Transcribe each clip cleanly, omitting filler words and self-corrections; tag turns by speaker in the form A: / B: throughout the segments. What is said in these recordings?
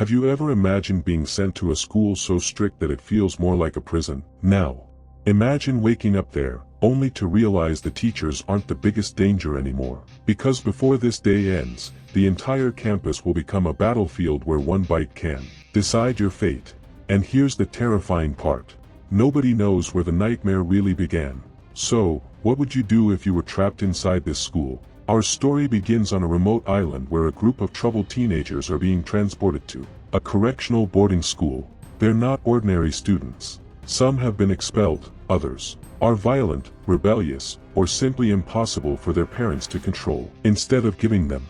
A: Have you ever imagined being sent to a school so strict that it feels more like a prison? Now, imagine waking up there, only to realize the teachers aren't the biggest danger anymore. Because before this day ends, the entire campus will become a battlefield where one bite can decide your fate. And here's the terrifying part. Nobody knows where the nightmare really began. So, what would you do if you were trapped inside this school? Our story begins on a remote island where a group of troubled teenagers are being transported to a correctional boarding school. They're not ordinary students. Some have been expelled, others are violent, rebellious, or simply impossible for their parents to control. Instead of giving them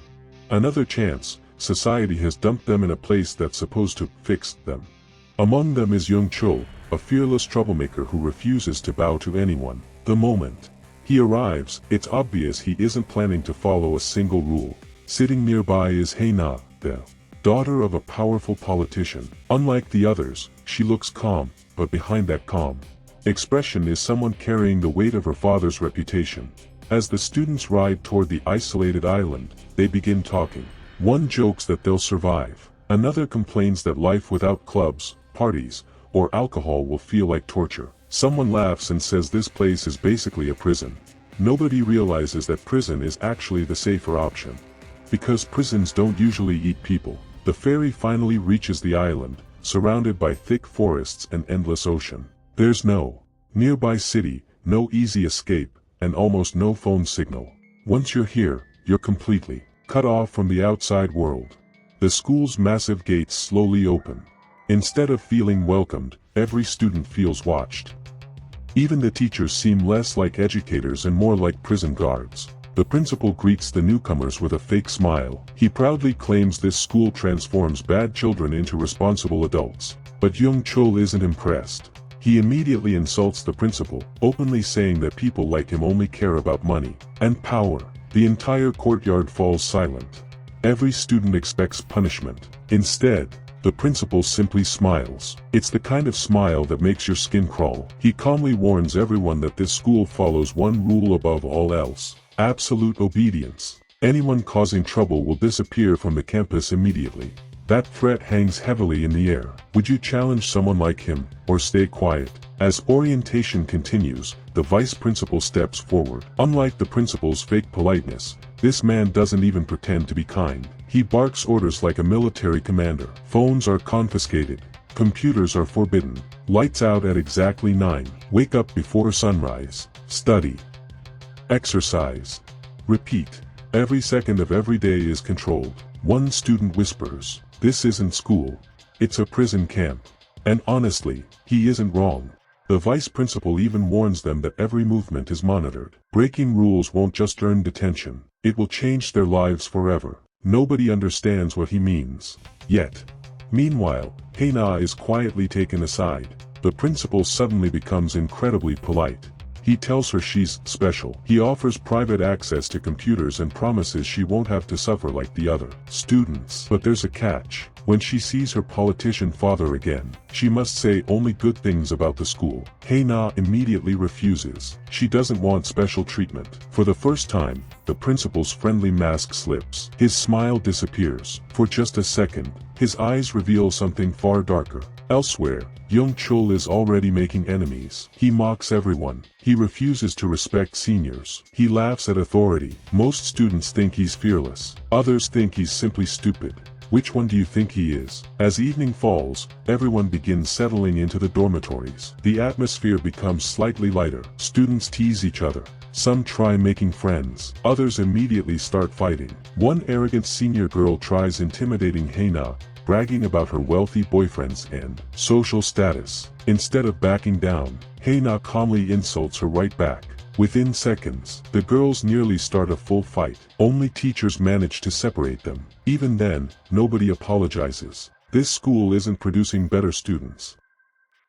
A: another chance, society has dumped them in a place that's supposed to fix them. Among them is Jung Chul, a fearless troublemaker who refuses to bow to anyone. The moment he arrives, it's obvious he isn't planning to follow a single rule. Sitting nearby is Hae-na, the daughter of a powerful politician. Unlike the others, she looks calm, but behind that calm expression is someone carrying the weight of her father's reputation. As the students ride toward the isolated island, they begin talking. One jokes that they'll survive. Another complains that life without clubs, parties, or alcohol will feel like torture. Someone laughs and says this place is basically a prison. Nobody realizes that prison is actually the safer option. Because prisons don't usually eat people. The ferry finally reaches the island, surrounded by thick forests and endless ocean. There's no nearby city, no easy escape, and almost no phone signal. Once you're here, you're completely cut off from the outside world. The school's massive gates slowly open. Instead of feeling welcomed, every student feels watched. Even the teachers seem less like educators and more like prison guards. The principal greets the newcomers with a fake smile. He proudly claims this school transforms bad children into responsible adults. But Jung Chul isn't impressed. He immediately insults the principal, openly saying that people like him only care about money and power. The entire courtyard falls silent. Every student expects punishment. Instead, the principal simply smiles. It's the kind of smile that makes your skin crawl. He calmly warns everyone that this school follows one rule above all else: absolute obedience. Anyone causing trouble will disappear from the campus immediately. That threat hangs heavily in the air. Would you challenge someone like him, or stay quiet? As orientation continues, the vice principal steps forward. Unlike the principal's fake politeness, this man doesn't even pretend to be kind. He barks orders like a military commander. Phones are confiscated. Computers are forbidden. Lights out at exactly 9. Wake up before sunrise. Study. Exercise. Repeat. Every second of every day is controlled. One student whispers, "This isn't school. It's a prison camp." And honestly, he isn't wrong. The vice principal even warns them that every movement is monitored. Breaking rules won't just earn detention. It will change their lives forever. Nobody understands what he means. Yet. Meanwhile, Hae-na is quietly taken aside. The principal suddenly becomes incredibly polite. He tells her she's special. He offers private access to computers and promises she won't have to suffer like the other students. But there's a catch. When she sees her politician father again, she must say only good things about the school. Hae-na immediately refuses. She doesn't want special treatment. For the first time, the principal's friendly mask slips. His smile disappears. For just a second, his eyes reveal something far darker. Elsewhere, Jung Chul is already making enemies. He mocks everyone. He refuses to respect seniors. He laughs at authority. Most students think he's fearless. Others think he's simply stupid. Which one do you think he is? As evening falls, everyone begins settling into the dormitories. The atmosphere becomes slightly lighter. Students tease each other. Some try making friends. Others immediately start fighting. One arrogant senior girl tries intimidating Hae-na, bragging about her wealthy boyfriends and social status. Instead of backing down, Hae-na calmly insults her right back. Within seconds, the girls nearly start a full fight. Only teachers manage to separate them. Even then, nobody apologizes. This school isn't producing better students.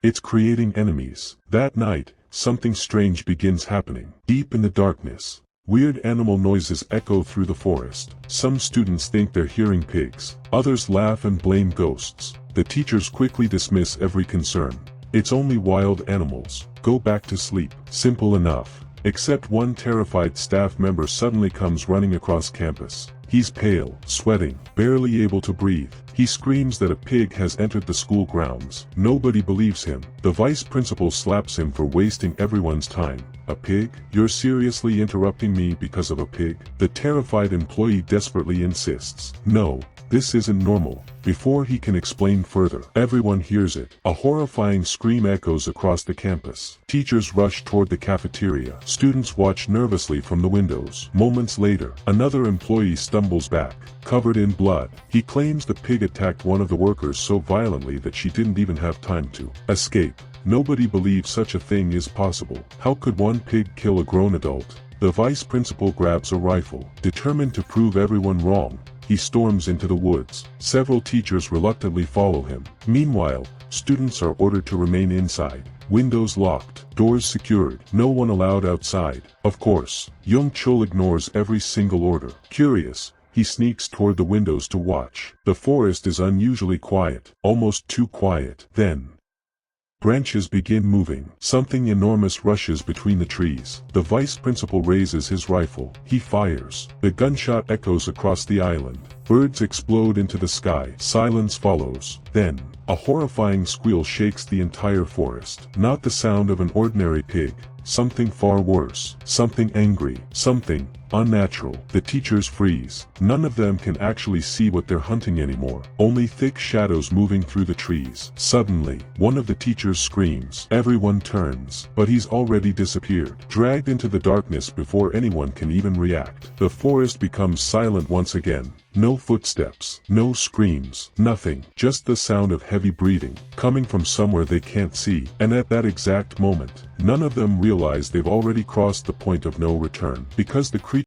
A: It's creating enemies. That night, something strange begins happening. Deep in the darkness, weird animal noises echo through the forest. Some students think they're hearing pigs. Others laugh and blame ghosts. The teachers quickly dismiss every concern. It's only wild animals. Go back to sleep. Simple enough. Except one terrified staff member suddenly comes running across campus. He's pale, sweating, barely able to breathe. He screams that a pig has entered the school grounds. Nobody believes him. The vice principal slaps him for wasting everyone's time. A pig? You're seriously interrupting me because of a pig? The terrified employee desperately insists. No, this isn't normal. Before he can explain further, everyone hears it. A horrifying scream echoes across the campus. Teachers rush toward the cafeteria. Students watch nervously from the windows. Moments later, another employee stumbles back, covered in blood. He claims the pig attacked one of the workers so violently that she didn't even have time to escape. Nobody believes such a thing is possible. How could one pig kill a grown adult? The vice principal grabs a rifle. Determined to prove everyone wrong, he storms into the woods. Several teachers reluctantly follow him. Meanwhile, students are ordered to remain inside. Windows locked, doors secured, no one allowed outside. Of course, Jung Chul ignores every single order. Curious, he sneaks toward the windows to watch. The forest is unusually quiet, almost too quiet. Then, branches begin moving. Something enormous rushes between the trees. The vice principal raises his rifle. He fires. The gunshot echoes across the island. Birds explode into the sky. Silence follows. Then, a horrifying squeal shakes the entire forest. Not the sound of an ordinary pig. Something far worse. Something angry. Something unnatural. The teachers freeze. None of them can actually see what they're hunting anymore. Only thick shadows moving through the trees. Suddenly, one of the teachers screams. Everyone turns, but he's already disappeared, dragged into the darkness before anyone can even react. The forest becomes silent once again. No footsteps, no screams, nothing, just the sound of heavy breathing, coming from somewhere they can't see. And at that exact moment, none of them realize they've already crossed the point of no return, because the creature